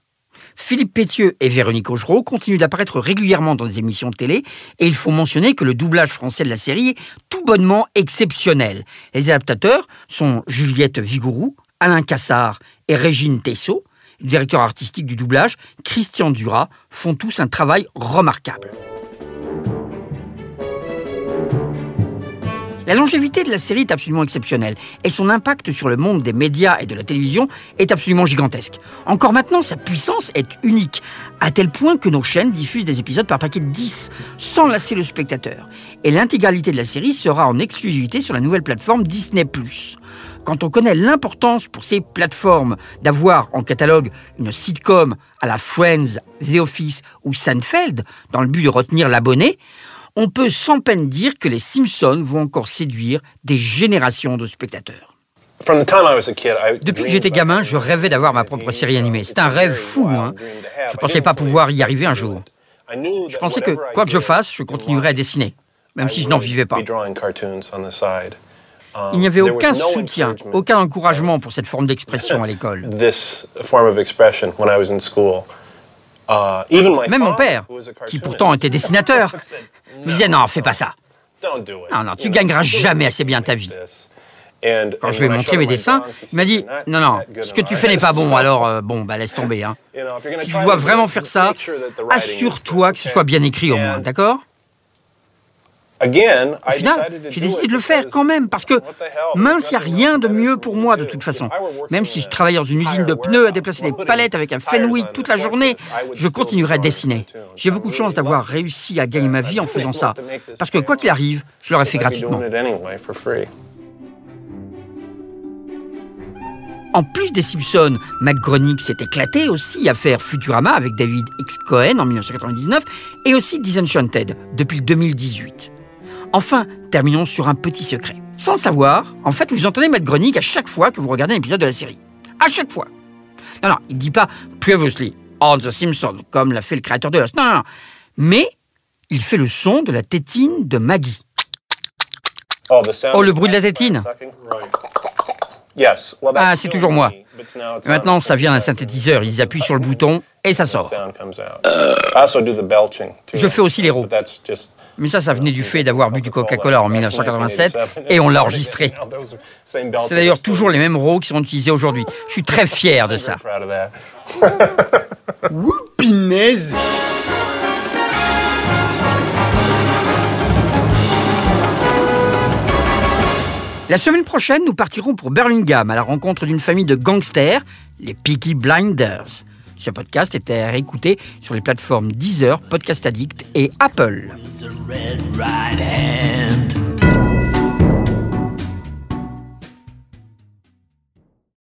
Philippe Pétieux et Véronique Augereau continuent d'apparaître régulièrement dans des émissions de télé et il faut mentionner que le doublage français de la série est tout bonnement exceptionnel. Les adaptateurs sont Juliette Vigouroux, Alain Cassard et Régine Teyssot. Le directeur artistique du doublage, Christian Duras, font tous un travail remarquable. La longévité de la série est absolument exceptionnelle et son impact sur le monde des médias et de la télévision est absolument gigantesque. Encore maintenant, sa puissance est unique, à tel point que nos chaînes diffusent des épisodes par paquet de 10, sans lasser le spectateur. Et l'intégralité de la série sera en exclusivité sur la nouvelle plateforme Disney+. Quand on connaît l'importance pour ces plateformes d'avoir en catalogue une sitcom à la Friends, The Office ou Seinfeld, dans le but de retenir l'abonné, on peut sans peine dire que les Simpsons vont encore séduire des générations de spectateurs. Depuis que j'étais gamin, je rêvais d'avoir ma propre série animée. C'est un rêve fou, hein. Je ne pensais pas pouvoir y arriver un jour. Je pensais que, quoi que je fasse, je continuerais à dessiner, même si je n'en vivais pas. Il n'y avait aucun soutien, aucun encouragement pour cette forme d'expression à l'école. Même mon père, qui pourtant était dessinateur, me disait « Non, fais pas ça. Non, tu gagneras jamais assez bien ta vie. » Quand je lui ai montré mes dessins, il m'a dit « Non, ce que tu fais n'est pas bon, alors laisse tomber. Hein. Si tu dois vraiment faire ça, assure-toi que ce soit bien écrit au moins, d'accord ?» Au final, j'ai décidé de le faire quand même, parce que mince, il n'y a rien de mieux pour moi de toute façon. Même si je travaillais dans une usine de pneus à déplacer des palettes avec un Fenwick toute la journée, je continuerai à dessiner. J'ai beaucoup de chance d'avoir réussi à gagner ma vie en faisant ça. Parce que quoi qu'il arrive, je l'aurais fait gratuitement. En plus des Simpsons, Matt Groening s'est éclaté aussi à faire Futurama avec David X. Cohen en 1999 et aussi Disenchanted depuis 2018. Enfin, terminons sur un petit secret. Sans le savoir, en fait, vous entendez Matt Groening à chaque fois que vous regardez un épisode de la série. À chaque fois. Non, il ne dit pas « Previously on The Simpsons » comme l'a fait le créateur de Lost. Non. Mais il fait le son de la tétine de Maggie. Oh, le bruit de la tétine. Ah, c'est toujours moi. Maintenant, ça vient d'un synthétiseur. Ils appuient sur le bouton et ça sort. Je fais aussi les rots. Mais ça venait du fait d'avoir bu du Coca-Cola en 1987 et on l'a enregistré. C'est d'ailleurs toujours les mêmes rots qui sont utilisés aujourd'hui. Je suis très fier de ça. Whoopinaise! La semaine prochaine, nous partirons pour Birmingham à la rencontre d'une famille de gangsters, les Peaky Blinders. Ce podcast était à réécouter sur les plateformes Deezer, Podcast Addict et Apple.